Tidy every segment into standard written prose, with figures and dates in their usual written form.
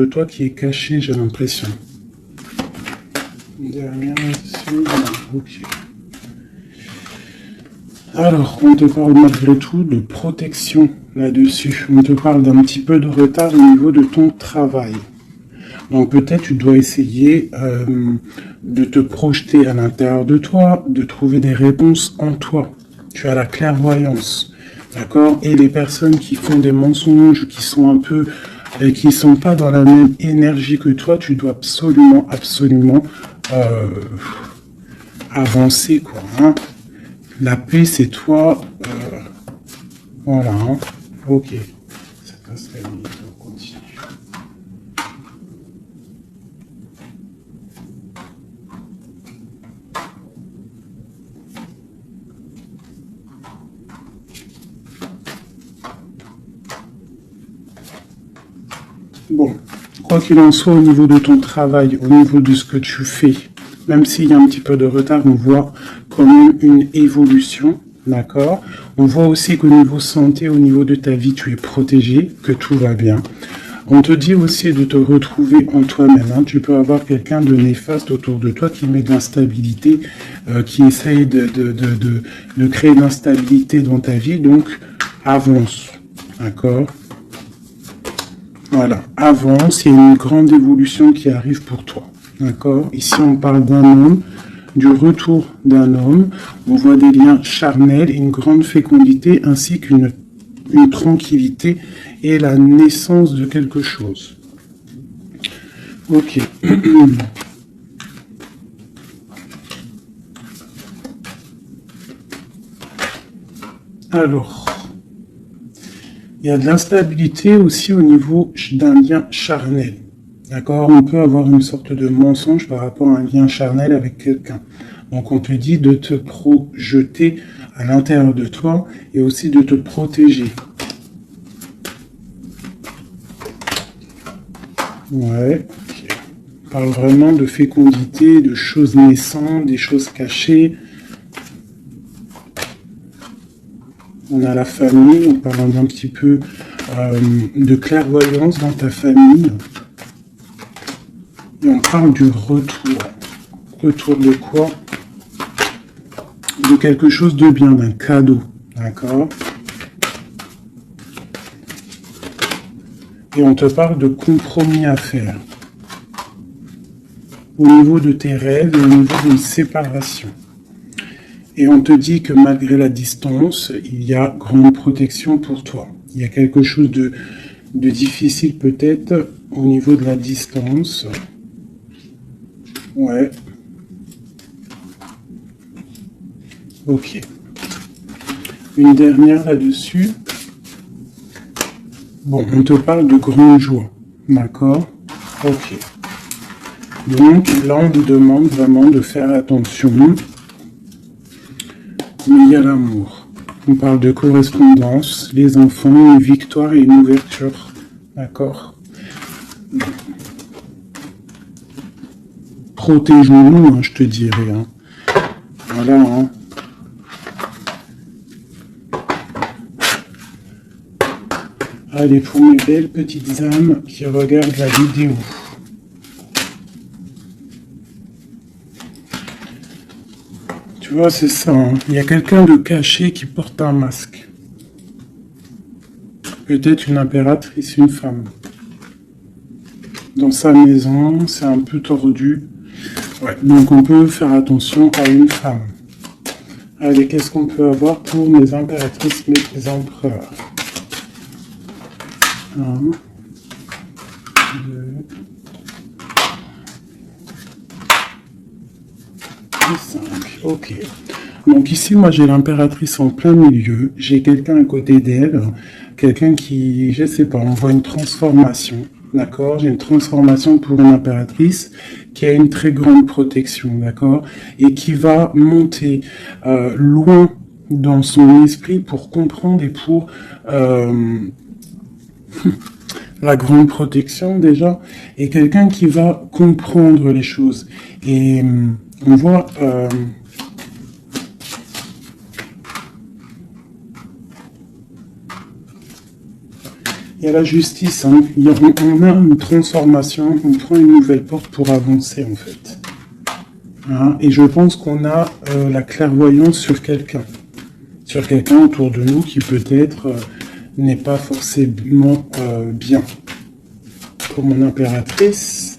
de toi qui est caché, j'ai l'impression. Derrière, ok. Alors, on te parle malgré tout de protection là-dessus. On te parle d'un petit peu de retard au niveau de ton travail. Donc peut-être tu dois essayer de te projeter à l'intérieur de toi, de trouver des réponses en toi. Tu as la clairvoyance, d'accord? Et les personnes qui font des mensonges, qui sont un peu, qui sont pas dans la même énergie que toi, tu dois absolument avancer, quoi. Hein. La paix, c'est toi. Voilà. Hein. Ok. Ça passe la limite. On continue. Bon, quoi qu'il en soit, au niveau de ton travail, au niveau de ce que tu fais, même s'il y a un petit peu de retard, on voit quand même une évolution, d'accord? On voit aussi qu'au niveau santé, au niveau de ta vie, tu es protégé, que tout va bien. On te dit aussi de te retrouver en toi-même. Hein. Tu peux avoir quelqu'un de néfaste autour de toi qui met de l'instabilité, qui essaye de créer de l'instabilité dans ta vie, donc avance, d'accord? Voilà, avance, il y a une grande évolution qui arrive pour toi. D'accord? Ici, on parle d'un homme, du retour d'un homme. On voit des liens charnels, une grande fécondité, ainsi qu'une tranquillité et la naissance de quelque chose. Ok. Alors, il y a de l'instabilité aussi au niveau d'un lien charnel. D'accord? On peut avoir une sorte de mensonge par rapport à un lien charnel avec quelqu'un. Donc on te dit de te projeter à l'intérieur de toi et aussi de te protéger. Ouais. Okay. On parle vraiment de fécondité, de choses naissantes, des choses cachées. On a la famille, on parle un petit peu de clairvoyance dans ta famille. Et on parle du retour. Retour de quoi? De quelque chose de bien, d'un cadeau. D'accord? Et on te parle de compromis à faire. Au niveau de tes rêves et au niveau d'une séparation. Et on te dit que malgré la distance, il y a grande protection pour toi. Il y a quelque chose de difficile peut-être au niveau de la distance. Ouais. Ok. Une dernière là-dessus. Bon, on te parle de grande joie. D'accord? Ok. Donc là, on nous demande vraiment de faire attention. Mais il y a l'amour. On parle de correspondance, les enfants, une victoire et une ouverture. D'accord? Protégeons-nous, hein, je te dirais. Hein. Voilà. Hein. Allez, pour mes belles petites âmes qui regardent la vidéo. Tu vois, c'est ça. Hein. Il y a quelqu'un de caché qui porte un masque. Peut-être une impératrice, une femme. Dans sa maison, c'est un peu tordu. Ouais, donc on peut faire attention à une femme. Allez, qu'est-ce qu'on peut avoir pour mes impératrices, mes empereurs? 1, 2, 5. Ok. Donc ici, moi, j'ai l'impératrice en plein milieu. J'ai quelqu'un à côté d'elle. Quelqu'un qui, je sais pas, on voit une transformation. D'accord? J'ai une transformation pour une impératrice qui a une très grande protection. D'accord? Et qui va monter loin dans son esprit pour comprendre et pour... la grande protection déjà, et quelqu'un qui va comprendre les choses. Et on voit Il y a la justice, hein. On a une transformation, on prend une nouvelle porte pour avancer en fait. Hein, et je pense qu'on a la clairvoyance sur quelqu'un autour de nous qui peut-être n'est pas forcément bien. Pour mon impératrice,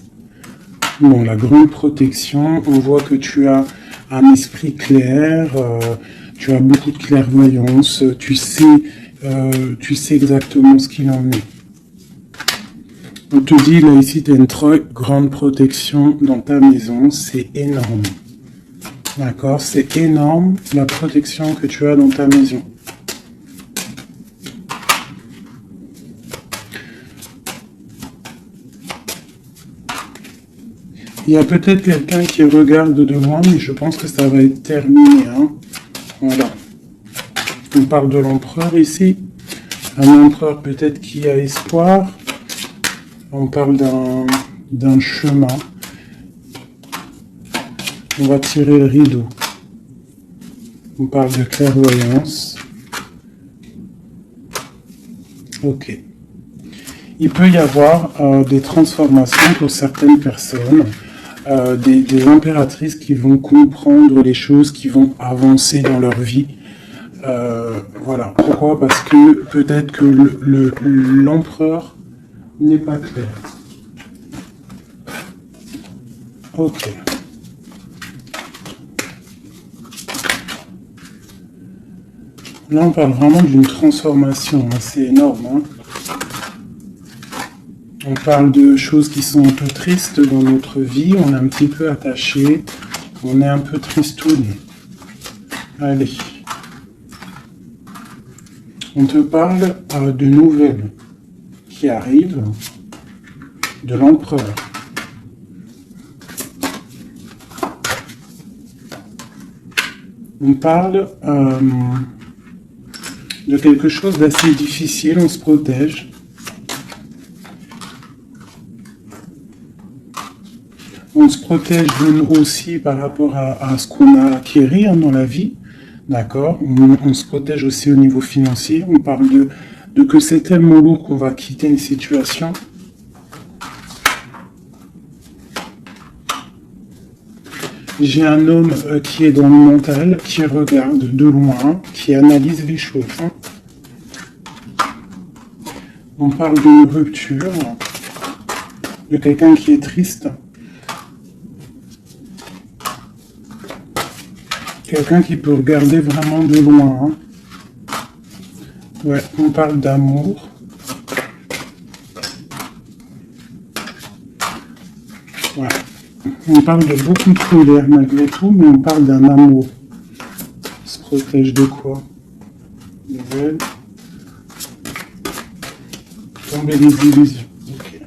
bon, la grande protection, on voit que tu as un esprit clair, tu as beaucoup de clairvoyance, tu sais exactement ce qu'il en est. On te dit, là, ici, tu as une très grande protection dans ta maison. C'est énorme. D'accord? C'est énorme, la protection que tu as dans ta maison. Il y a peut-être quelqu'un qui regarde de loin, mais je pense que ça va être terminé. Hein? Voilà. On parle de l'empereur ici. Un empereur peut-être qui a espoir. On parle d'un chemin. On va tirer le rideau. On parle de clairvoyance. Ok. Il peut y avoir des transformations pour certaines personnes, des impératrices qui vont comprendre les choses, qui vont avancer dans leur vie. Voilà. Pourquoi? Parce que peut-être que l'empereur n'est pas clair. Ok. Là, on parle vraiment d'une transformation, hein, c'est énorme. Hein. On parle de choses qui sont un peu tristes dans notre vie, on est un petit peu attaché, on est un peu tristoun. Allez. On te parle de nouvelles qui arrivent de l'empereur. On parle de quelque chose d'assez difficile, on se protège. On se protège de nous aussi par rapport à ce qu'on a acquis dans la vie. D'accord? On se protège aussi au niveau financier. On parle de que c'est tellement lourd qu'on va quitter une situation. J'ai un homme qui est dans le mental, qui regarde de loin, qui analyse les choses. Hein. On parle d'une rupture, de quelqu'un qui est triste. Quelqu'un qui peut regarder vraiment de loin. Hein. Ouais, on parle d'amour. Ouais. On parle de beaucoup de colère malgré tout, mais on parle d'un amour. On se protège de quoi? Nouvelle. Tomber les illusions. Okay.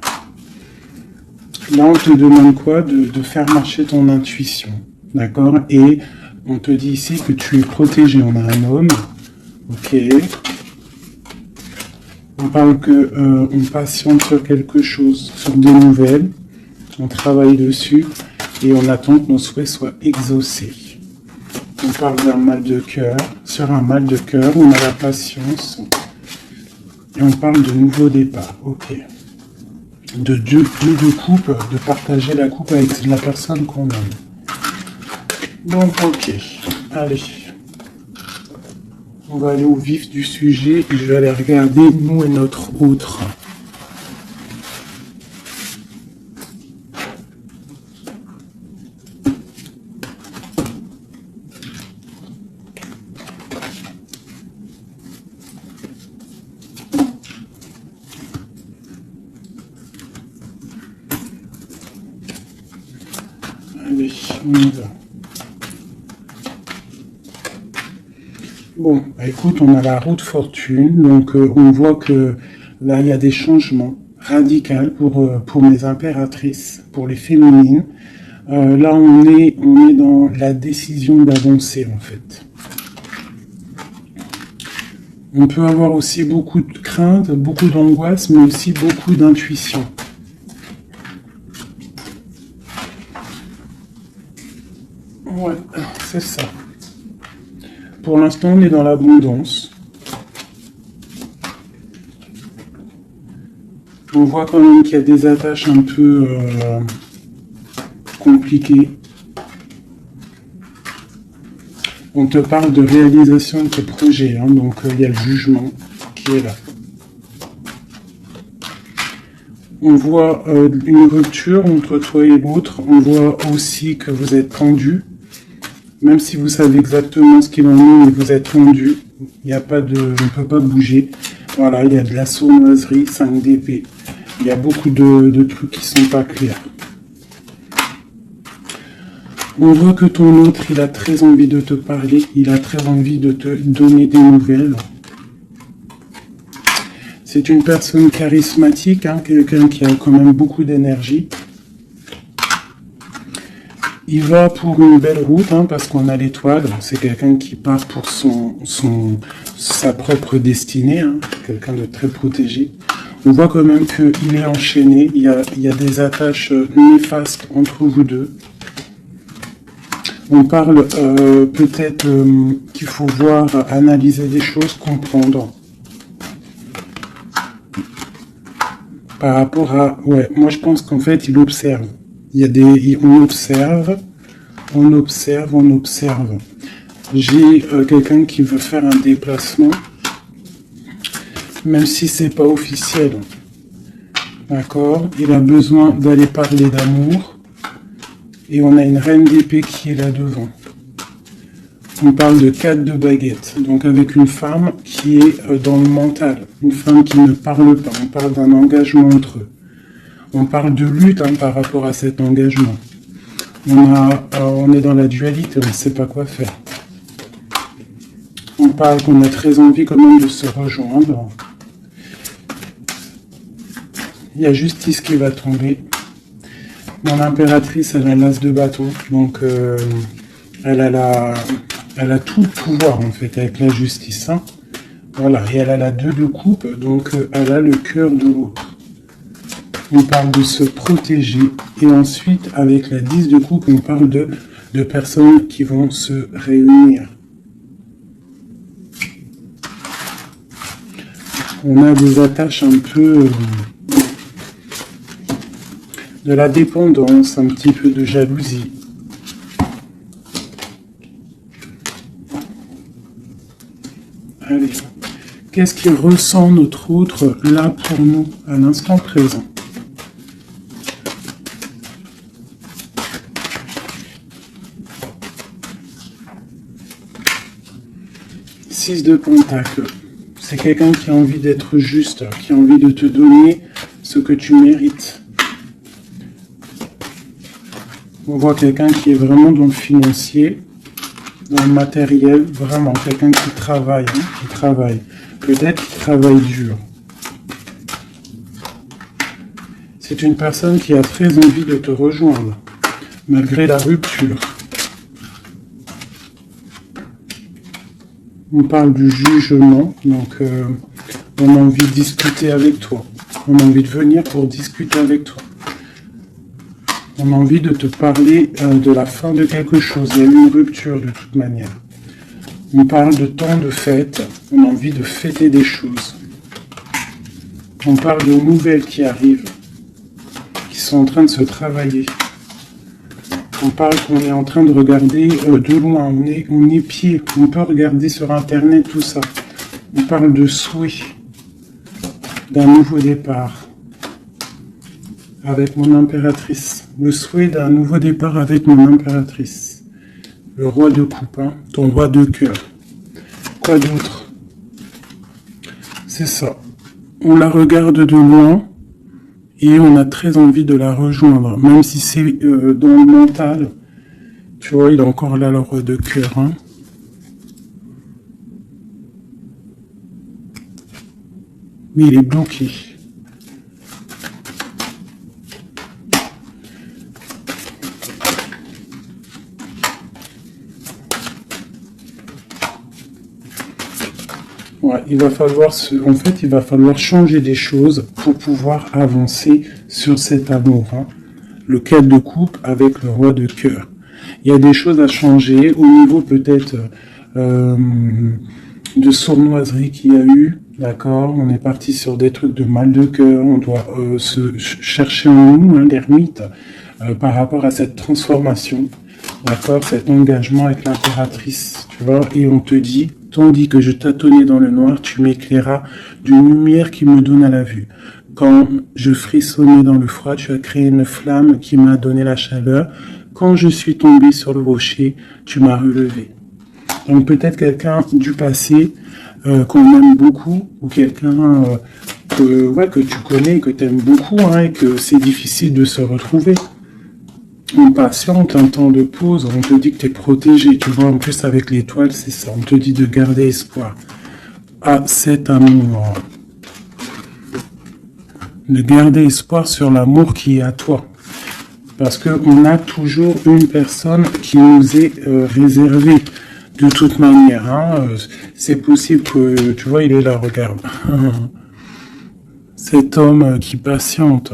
Là, on te demande quoi? De faire marcher ton intuition. D'accord? Et on te dit ici que tu es protégé. On a un homme. Ok. On parle que on patiente sur quelque chose, sur des nouvelles. On travaille dessus et on attend que nos souhaits soient exaucés. On parle d'un mal de cœur. Sur un mal de cœur, on a la patience. Et on parle de nouveau départ. Ok. De coupe, de partager la coupe avec la personne qu'on aime. Donc, ok. Allez. On va aller au vif du sujet et je vais aller regarder nous et notre autre. Allez, on y va. Bon, bah écoute, on a la roue de fortune, donc on voit que là, il y a des changements radicaux pour les impératrices, pour les féminines. Là, on est dans la décision d'avancer, en fait. On peut avoir aussi beaucoup de crainte, beaucoup d'angoisse, mais aussi beaucoup d'intuition. Ouais, c'est ça. Pour l'instant, on est dans l'abondance. On voit quand même qu'il y a des attaches un peu compliquées. On te parle de réalisation de tes projets, hein, donc il y a le jugement qui est là. On voit une rupture entre toi et l'autre. On voit aussi que vous êtes tendu. Même si vous savez exactement ce qu'il en est, mais vous êtes tendu. Il n'y a pas de... On ne peut pas bouger. Voilà, il y a de la sournoiserie, 5 d'épée. Il y a beaucoup de trucs qui sont pas clairs. On voit que ton autre, il a très envie de te parler. Il a très envie de te donner des nouvelles. C'est une personne charismatique, hein, quelqu'un qui a quand même beaucoup d'énergie. Il va pour une belle route, hein, parce qu'on a l'étoile. C'est quelqu'un qui part pour sa propre destinée, hein, quelqu'un de très protégé. On voit quand même qu'il est enchaîné. Il y a des attaches néfastes entre vous deux. On parle peut-être qu'il faut voir, analyser des choses, comprendre. Par rapport à... Ouais, moi je pense qu'en fait, il observe. Il y a des... On observe, on observe, on observe. J'ai quelqu'un qui veut faire un déplacement, même si c'est pas officiel. D'accord? Il a besoin d'aller parler d'amour. Et on a une reine d'épée qui est là devant. On parle de 4 de baguettes, donc avec une femme qui est dans le mental, une femme qui ne parle pas, on parle d'un engagement entre eux. On parle de lutte, hein, par rapport à cet engagement. On est dans la dualité, on ne sait pas quoi faire. On parle qu'on a très envie quand même de se rejoindre. Il y a justice qui va tomber. Mon impératrice, elle a l'as de bâton, donc elle a tout le pouvoir en fait avec la justice. Hein. Voilà, et elle a la 2 de coupe, donc elle a le cœur de l'autre. On parle de se protéger, et ensuite avec la 10 de coupe, on parle de personnes qui vont se réunir. On a des attaches un peu... de la dépendance, un petit peu de jalousie. Allez, qu'est-ce qu'il ressent notre autre là pour nous, à l'instant présent? Six de Pentacle. C'est quelqu'un qui a envie d'être juste, qui a envie de te donner ce que tu mérites. On voit quelqu'un qui est vraiment dans le financier, dans le matériel, vraiment quelqu'un qui travaille, hein, qui travaille. Peut-être qu'il travaille dur. C'est une personne qui a très envie de te rejoindre, malgré la rupture. On parle du jugement, donc on a envie de discuter avec toi. On a envie de venir pour discuter avec toi. On a envie de te parler de la fin de quelque chose. Il y a eu une rupture de toute manière. On parle de temps de fête. On a envie de fêter des choses. On parle de nouvelles qui arrivent, qui sont en train de se travailler. On parle qu'on est en train de regarder de loin. On est pied. On peut regarder sur Internet tout ça. On parle de souhait, d'un nouveau départ. Avec mon impératrice. Le souhait d'un nouveau départ avec mon impératrice. Le roi de coupe, hein, ton roi de cœur. Quoi d'autre? C'est ça. On la regarde de loin et on a très envie de la rejoindre. Même si c'est dans le mental. Tu vois, il est encore là, le roi de cœur. Hein. Mais il est bloqué. Ouais, il va falloir il va falloir changer des choses pour pouvoir avancer sur cet amour. Hein. Le 4 de coupe avec le roi de cœur. Il y a des choses à changer au niveau peut-être de sournoiserie qu'il y a eu. D'accord, on est parti sur des trucs de mal de cœur, on doit se chercher en nous, hein, l'ermite, par rapport à cette transformation, d'accord, cet engagement avec l'impératrice, tu vois, et on te dit, tandis que je tâtonnais dans le noir, tu m'éclairas d'une lumière qui me donne à la vue. Quand je frissonnais dans le froid, tu as créé une flamme qui m'a donné la chaleur. Quand je suis tombé sur le rocher, tu m'as relevé. Donc peut-être quelqu'un du passé qu'on aime beaucoup, ou quelqu'un que tu connais, que tu aimes beaucoup, hein, et que c'est difficile de se retrouver. On patiente, un temps de pause, on te dit que tu es protégé, tu vois, en plus avec l'étoile, c'est ça, on te dit de garder espoir à cet amour. De garder espoir sur l'amour qui est à toi. Parce qu'on a toujours une personne qui nous est réservée. De toute manière, hein, c'est possible que, tu vois, il est là, regarde. Cet homme qui patiente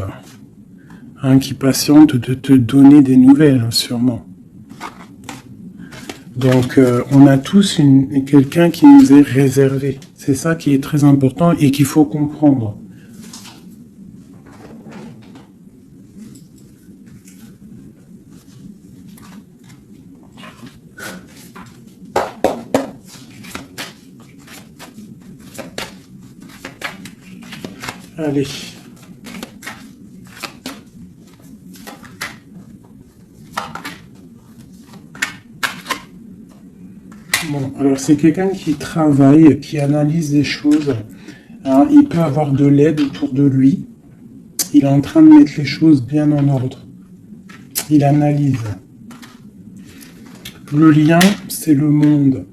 de te donner des nouvelles, sûrement. Donc, on a tous quelqu'un qui nous est réservé. C'est ça qui est très important et qu'il faut comprendre. Allez. Bon, alors c'est quelqu'un qui travaille, qui analyse des choses. Hein, il peut avoir de l'aide autour de lui. Il est en train de mettre les choses bien en ordre. Il analyse. Le lien, c'est le monde.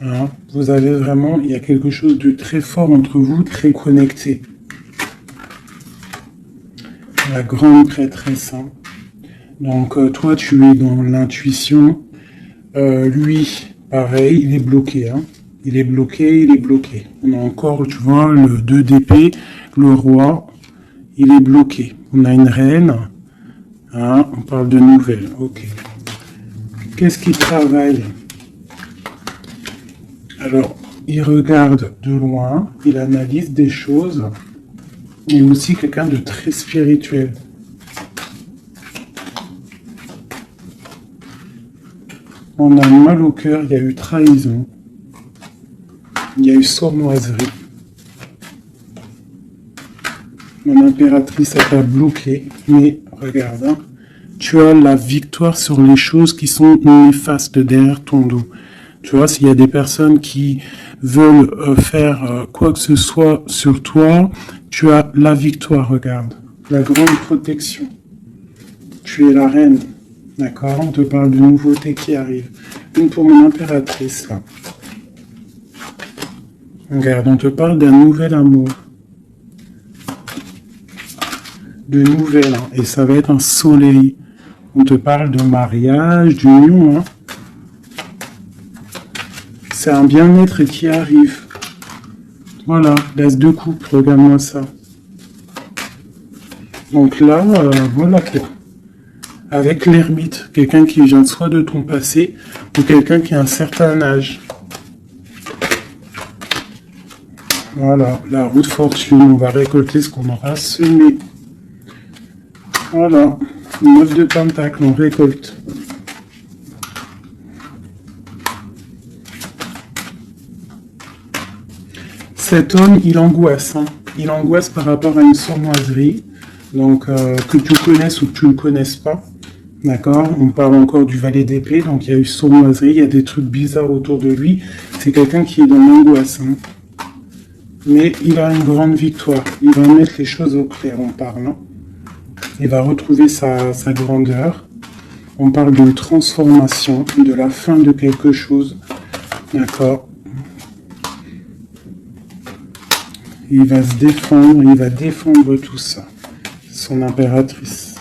Hein, vous avez vraiment, il y a quelque chose de très fort entre vous, très connecté. La grande prêtresse. Hein. Donc toi, tu es dans l'intuition. Lui, pareil, il est bloqué. Hein. Il est bloqué. On a encore, tu vois, le 2 d'épée, le roi, il est bloqué. On a une reine. Hein, on parle de nouvelles. Ok. Qu'est-ce qu'il travaille? Alors, il regarde de loin, il analyse des choses. Il est aussi quelqu'un de très spirituel. On a mal au cœur, il y a eu trahison. Il y a eu sournoiserie. Mon impératrice a bloqué, mais regarde, hein, tu as la victoire sur les choses qui sont néfastes derrière ton dos. Tu vois, s'il y a des personnes qui veulent faire quoi que ce soit sur toi, tu as la victoire, regarde. La grande protection. Tu es la reine. D'accord? On te parle de nouveautés qui arrivent. Une pour mon impératrice, là. Regarde, on te parle d'un nouvel amour. De nouvelles, hein, et ça va être un soleil. On te parle de mariage, d'union, hein. C'est un bien-être qui arrive. Voilà, l'as de coupe, regarde-moi ça. Donc là, voilà quoi. Avec l'ermite, quelqu'un qui vient soit de ton passé, ou quelqu'un qui a un certain âge. Voilà, la roue de fortune, on va récolter ce qu'on aura semé. Voilà, 9 de pentacle, on récolte. Cet homme, il angoisse. Hein. Il angoisse par rapport à une sournoiserie. Donc, que tu connaisses ou que tu ne connaisses pas. D'accord? On parle encore du valet d'épée. Donc, il y a eu sournoiserie. Il y a des trucs bizarres autour de lui. C'est quelqu'un qui est dans l'angoisse. Hein. Mais il a une grande victoire. Il va mettre les choses au clair en parlant. Il va retrouver sa grandeur. On parle d'une transformation, de la fin de quelque chose. D'accord? Il va se défendre, il va défendre tout ça. Son impératrice.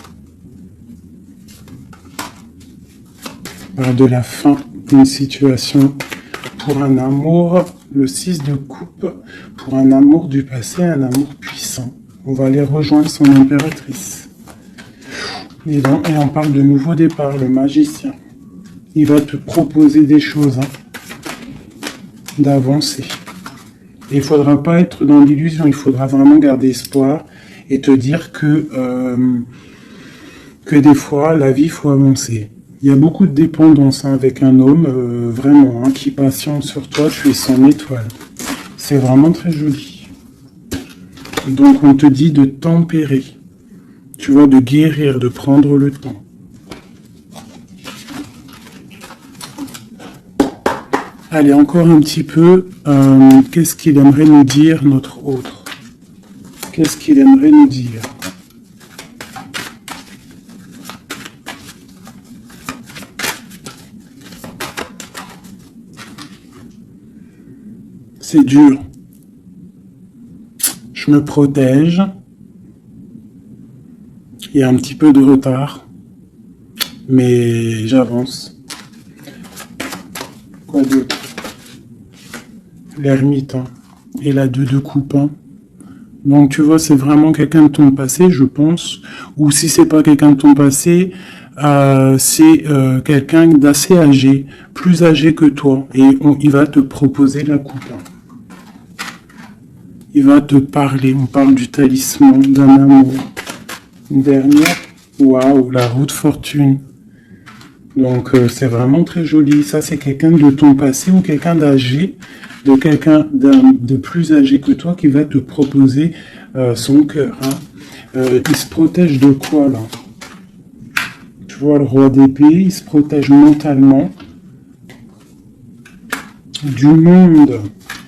De la fin d'une situation pour un amour, le 6 de coupe, pour un amour du passé, un amour puissant. On va aller rejoindre son impératrice. Et on parle de nouveau départ, le magicien. Il va te proposer des choses, hein, d'avancer. Et il faudra pas être dans l'illusion, il faudra vraiment garder espoir et te dire que des fois, la vie, faut avancer. Il y a beaucoup de dépendance avec un homme, vraiment, qui patiente sur toi, tu es son étoile. C'est vraiment très joli. Donc on te dit de tempérer, tu vois, de guérir, de prendre le temps. Allez, encore un petit peu, qu'est-ce qu'il aimerait nous dire, notre autre? Qu'est-ce qu'il aimerait nous dire? C'est dur. Je me protège. Il y a un petit peu de retard, mais j'avance. Quoi d'autre? L'ermite, hein. Et la 2 de coupe, hein. Donc tu vois, c'est vraiment quelqu'un de ton passé, je pense. Ou si c'est pas quelqu'un de ton passé, c'est quelqu'un d'assez âgé, plus âgé que toi. Et il va te proposer la coupe, hein. Il va te parler, on parle du talisman, d'un amour. Une dernière, waouh, la roue de fortune. Donc c'est vraiment très joli. Ça, c'est quelqu'un de ton passé ou quelqu'un d'âgé, de quelqu'un de plus âgé que toi qui va te proposer son cœur, hein. Il se protège de quoi, là? Tu vois, le roi d'épée, il se protège mentalement du monde.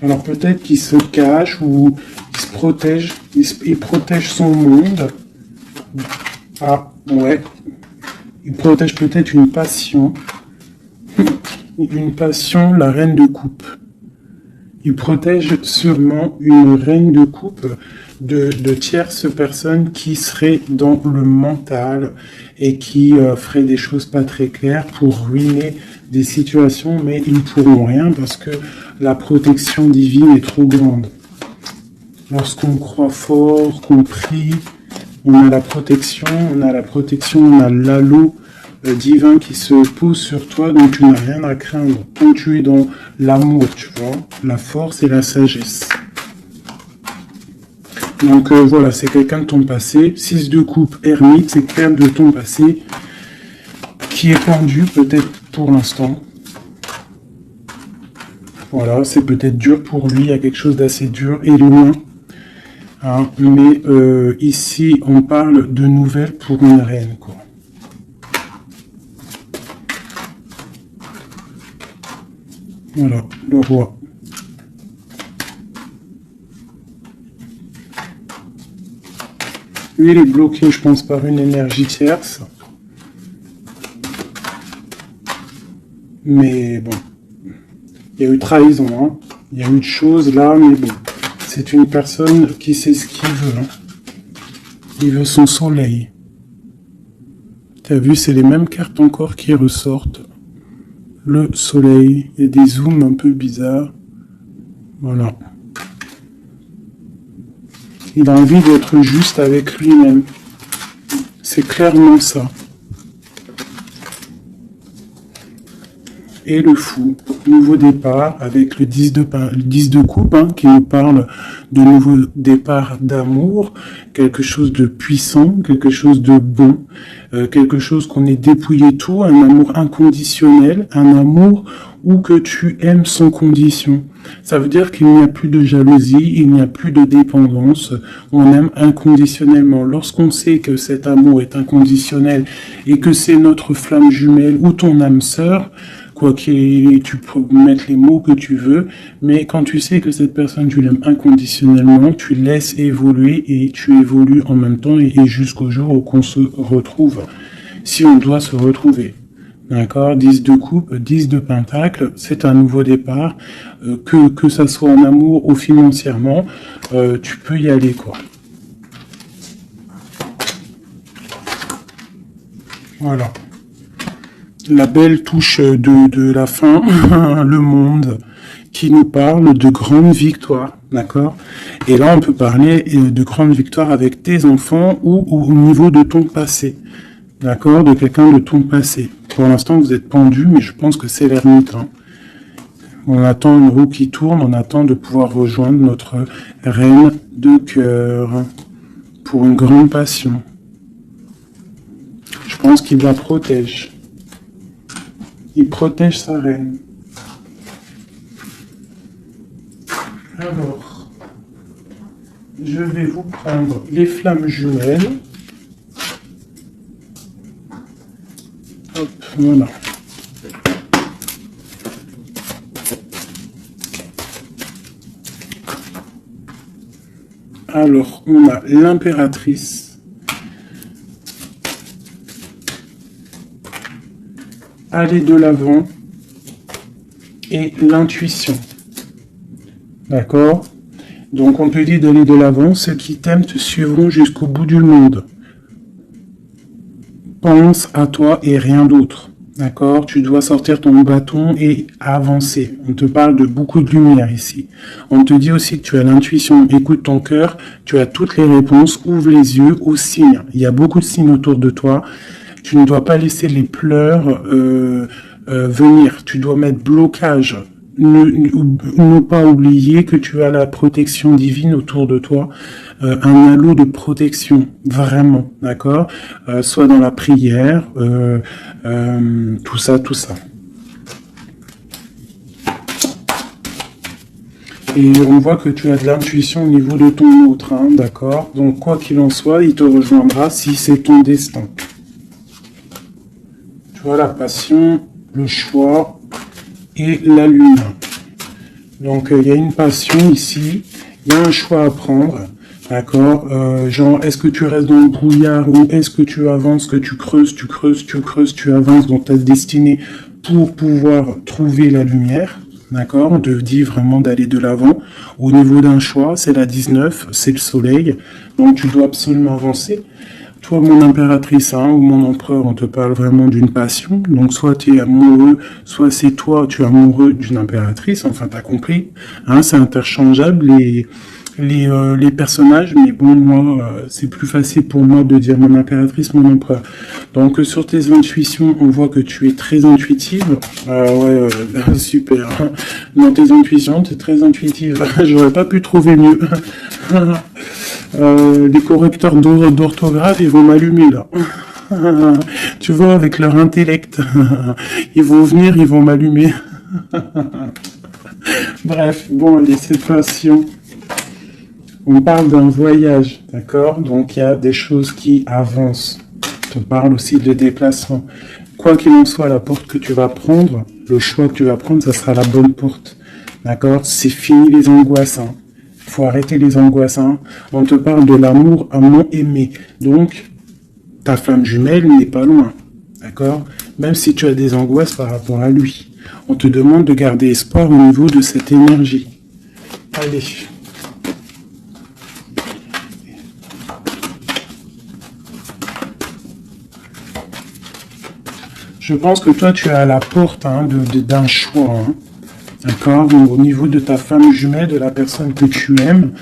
Alors peut-être qu'il se cache ou il se protège, il protège son monde. Ah, ouais. Il protège peut-être une passion. Une passion, la reine de coupe. Il protège sûrement une reine de coupe de tierces personnes qui seraient dans le mental et qui feraient des choses pas très claires pour ruiner des situations, mais ils ne pourront rien parce que la protection divine est trop grande. Lorsqu'on croit fort, qu'on prie, on a la protection, on a l'halo divin qui se pose sur toi, donc tu n'as rien à craindre. Quand tu es dans l'amour, tu vois, la force et la sagesse. Donc voilà, c'est quelqu'un de ton passé. 6 de coupe, ermite, c'est quelqu'un de ton passé qui est pendu peut-être pour l'instant. Voilà, c'est peut-être dur pour lui, il y a quelque chose d'assez dur et loin. Hein, mais ici, on parle de nouvelles pour une reine, quoi. Voilà, le roi. Lui, il est bloqué, je pense, par une énergie tierce. Mais bon, il y a eu trahison, hein. Il y a eu de choses là, mais bon. C'est une personne qui sait ce qu'il veut, hein. Il veut son soleil. T'as vu, c'est les mêmes cartes encore qui ressortent. Le soleil, il y a des zooms un peu bizarres. Voilà. Il a envie d'être juste avec lui-même. C'est clairement ça. Et le fou, nouveau départ avec le 10 de coupe, hein, qui nous parle de nouveau départ d'amour, quelque chose de puissant, quelque chose de bon, quelque chose qu'on est dépouillé tout, un amour inconditionnel, un amour où que tu aimes sans condition. Ça veut dire qu'il n'y a plus de jalousie, il n'y a plus de dépendance, on aime inconditionnellement. Lorsqu'on sait que cet amour est inconditionnel et que c'est notre flamme jumelle ou ton âme sœur, quoi qu'il, tu peux mettre les mots que tu veux, mais quand tu sais que cette personne, tu l'aimes inconditionnellement, tu laisses évoluer et tu évolues en même temps et jusqu'au jour où on se retrouve, si on doit se retrouver. D'accord, 10 de coupe, 10 de pentacle, c'est un nouveau départ, que ça soit en amour ou financièrement, tu peux y aller, quoi. Voilà. La belle touche de la fin, le monde, qui nous parle de grandes victoires, d'accord? Et là, on peut parler de grandes victoires avec tes enfants ou au niveau de ton passé, d'accord? De quelqu'un de ton passé. Pour l'instant, vous êtes pendu, mais je pense que c'est l'ermite, hein. On attend une roue qui tourne, on attend de pouvoir rejoindre notre reine de cœur pour une grande passion. Je pense qu'il la protège. Il protège sa reine. Alors, je vais vous prendre les flammes jumelles. Hop, voilà. Alors, on a l'impératrice. Aller de l'avant. Et l'intuition. D'accord? Donc, on te dit d'aller de l'avant. Ceux qui t'aiment te suivront jusqu'au bout du monde. Pense à toi et rien d'autre. D'accord? Tu dois sortir ton bâton et avancer. On te parle de beaucoup de lumière ici. On te dit aussi que tu as l'intuition. Écoute ton cœur. Tu as toutes les réponses. Ouvre les yeux aux signes. Il y a beaucoup de signes autour de toi. Tu ne dois pas laisser les pleurs venir. Tu dois mettre blocage. Ne pas oublier que tu as la protection divine autour de toi, un halo de protection, vraiment, d'accord, soit dans la prière, tout ça. Et on voit que tu as de l'intuition au niveau de ton autre, hein, d'accord. Donc quoi qu'il en soit, il te rejoindra si c'est ton destin. Tu vois la passion, le choix et la lune. Donc il y a une passion ici, il y a un choix à prendre, d'accord, genre est-ce que tu restes dans le brouillard ou est-ce que tu avances, que tu creuses, tu avances dans ta destinée pour pouvoir trouver la lumière, d'accord, on te dit vraiment d'aller de l'avant. Au niveau d'un choix, c'est la 19, c'est le soleil, donc tu dois absolument avancer. Toi, mon impératrice, hein, ou mon empereur, on te parle vraiment d'une passion. Donc, soit tu es amoureux, soit c'est toi, tu es amoureux d'une impératrice. Enfin, t'as compris. Hein, c'est interchangeable, les personnages. Mais bon, moi, c'est plus facile pour moi de dire mon impératrice, mon empereur. Donc, sur tes intuitions, on voit que tu es très intuitive. Ouais, super. Dans tes intuitions, tu es très intuitive. J'aurais pas pu trouver mieux. Les correcteurs d'orthographe, ils vont m'allumer là. Tu vois, avec leur intellect, ils vont venir, ils vont m'allumer. Bref, bon, allez, cette passion. On parle d'un voyage, d'accord? Donc, il y a des choses qui avancent. On parle aussi de déplacement. Quoi qu'il en soit, la porte que tu vas prendre, le choix que tu vas prendre, ça sera la bonne porte. D'accord? C'est fini les angoisses, hein. Faut arrêter les angoisses, hein. On te parle de l'amour à non aimé. Donc, ta flamme jumelle n'est pas loin. D'accord? Même si tu as des angoisses par rapport à lui. On te demande de garder espoir au niveau de cette énergie. Allez. Je pense que toi, tu es à la porte hein, d'un choix. Hein. D'accord? Au niveau de ta femme jumelle, de la personne que tu aimes,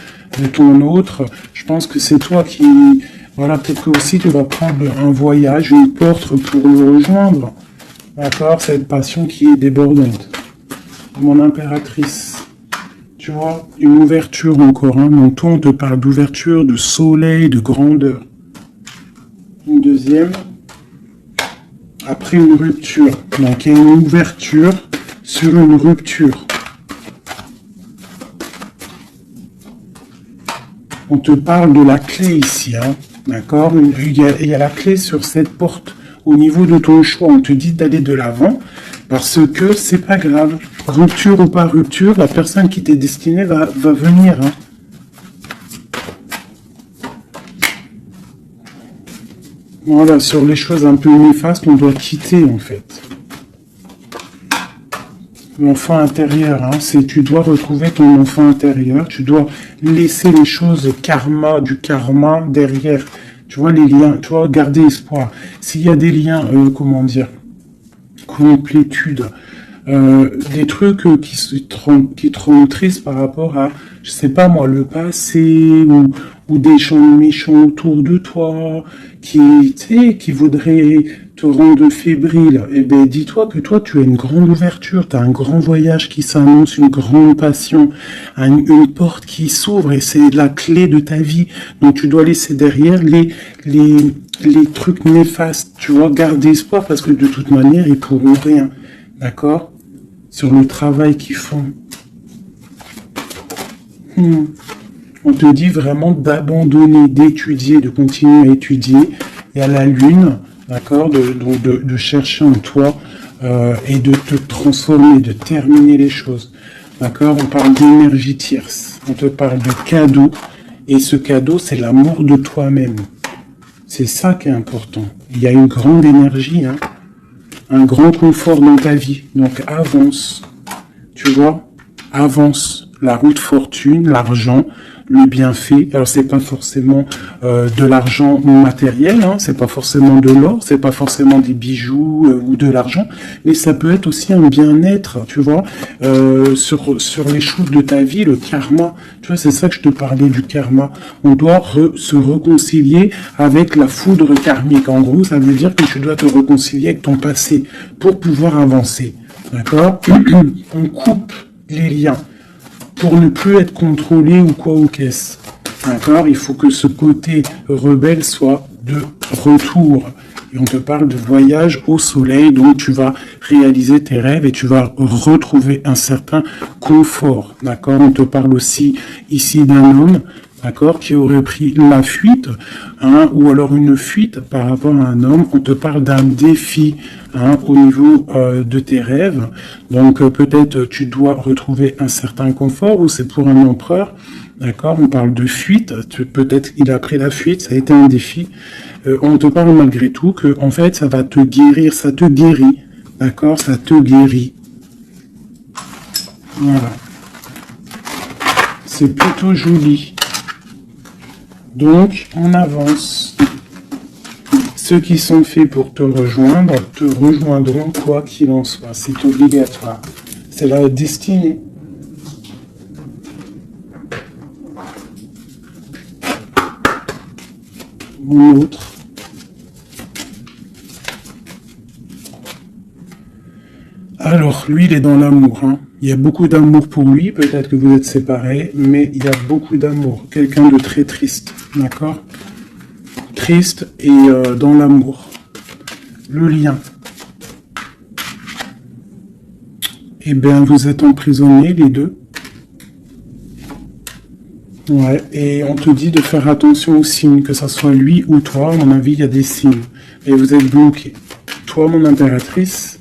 de ton autre, je pense que c'est toi qui... Voilà, peut-être que aussi tu vas prendre un voyage, une porte pour le rejoindre. D'accord? Cette passion qui est débordante. Mon impératrice. Tu vois? Une ouverture encore. Hein. Donc toi, on te parle d'ouverture, de soleil, de grandeur. Une deuxième. Après une rupture. Donc il y a une ouverture sur une rupture. On te parle de la clé ici, hein, d'accord? Il y a la clé sur cette porte. Au niveau de ton choix, on te dit d'aller de l'avant parce que c'est pas grave. Rupture ou pas rupture, la personne qui t'est destinée va venir. Hein. Voilà, sur les choses un peu néfastes, on doit quitter en fait. L'enfant intérieur, hein, tu dois retrouver ton enfant intérieur, tu dois laisser les choses du karma derrière, tu vois, les liens, tu vois, garder espoir. S'il y a des liens, comment dire, complétude, des trucs qui te rendent triste par rapport à, je sais pas moi, le passé, ou des gens méchants autour de toi, qui, tu sais, qui voudraient te rendre fébrile. Eh ben, dis-toi que toi, tu as une grande ouverture, tu as un grand voyage qui s'annonce, une grande passion, une porte qui s'ouvre, et c'est la clé de ta vie. Donc, tu dois laisser derrière les trucs néfastes, tu vois, garde espoir, parce que de toute manière, ils pourront rien. D'accord? Sur le travail qu'ils font. On te dit vraiment d'abandonner, d'étudier, de continuer à étudier, et à la lune, d'accord, de chercher en toi et de te transformer, de terminer les choses. D'accord? On parle d'énergie tierce, on te parle de cadeau, et ce cadeau, c'est l'amour de toi-même. C'est ça qui est important. Il y a une grande énergie, hein, un grand confort dans ta vie. Donc avance, tu vois, avance. La route fortune, l'argent, le bienfait. Alors c'est pas forcément de l'argent matériel, hein, c'est pas forcément de l'or, c'est pas forcément des bijoux ou de l'argent, mais ça peut être aussi un bien-être, tu vois, sur les choses de ta vie, le karma. Tu vois, c'est ça que je te parlais du karma. On doit se réconcilier avec la foudre karmique. En gros, ça veut dire que tu dois te réconcilier avec ton passé pour pouvoir avancer. D'accord? On coupe les liens pour ne plus être contrôlé ou quoi ou qu'est-ce. D'accord? Il faut que ce côté rebelle soit de retour. Et on te parle de voyage au soleil, donc tu vas réaliser tes rêves et tu vas retrouver un certain confort. D'accord? On te parle aussi ici d'un homme, d'accord, qui aurait pris la fuite, hein, ou alors une fuite par rapport à un homme. On te parle d'un défi, hein, au niveau de tes rêves. Donc peut-être tu dois retrouver un certain confort, ou c'est pour un empereur. D'accord, on parle de fuite. Peut-être il a pris la fuite, ça a été un défi. On te parle malgré tout que en fait ça va te guérir, ça te guérit. D'accord, ça te guérit. Voilà. C'est plutôt joli. Donc, on avance. Ceux qui sont faits pour te rejoindront quoi qu'il en soit. C'est obligatoire. C'est la destinée. Mon autre. Alors, lui, il est dans l'amour, hein. Il y a beaucoup d'amour pour lui, peut-être que vous êtes séparés, mais il y a beaucoup d'amour. Quelqu'un de très triste, d'accord? Triste et dans l'amour. Le lien. Eh bien, vous êtes emprisonnés, les deux. Ouais, et on te dit de faire attention aux signes, que ça soit lui ou toi. À mon avis, il y a des signes. Et vous êtes bloqués. Toi, mon impératrice,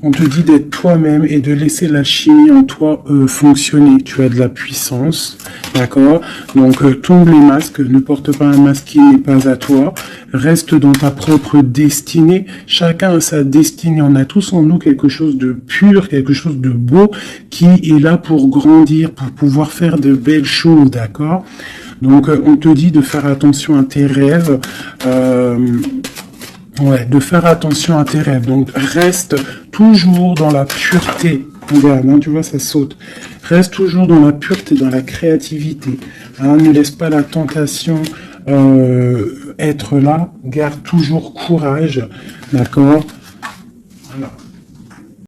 on te dit d'être toi-même et de laisser la chimie en toi fonctionner. Tu as de la puissance, d'accord? Donc, tombe les masques, ne porte pas un masque qui n'est pas à toi. Reste dans ta propre destinée. Chacun a sa destinée. On a tous en nous quelque chose de pur, quelque chose de beau qui est là pour grandir, pour pouvoir faire de belles choses, d'accord? Donc, on te dit de faire attention à tes rêves. Ouais, de faire attention à tes rêves. Donc, reste toujours dans la pureté. Regarde, hein, tu vois, ça saute. Reste toujours dans la pureté, dans la créativité. Hein, ne laisse pas la tentation être là. Garde toujours courage. D'accord? Voilà.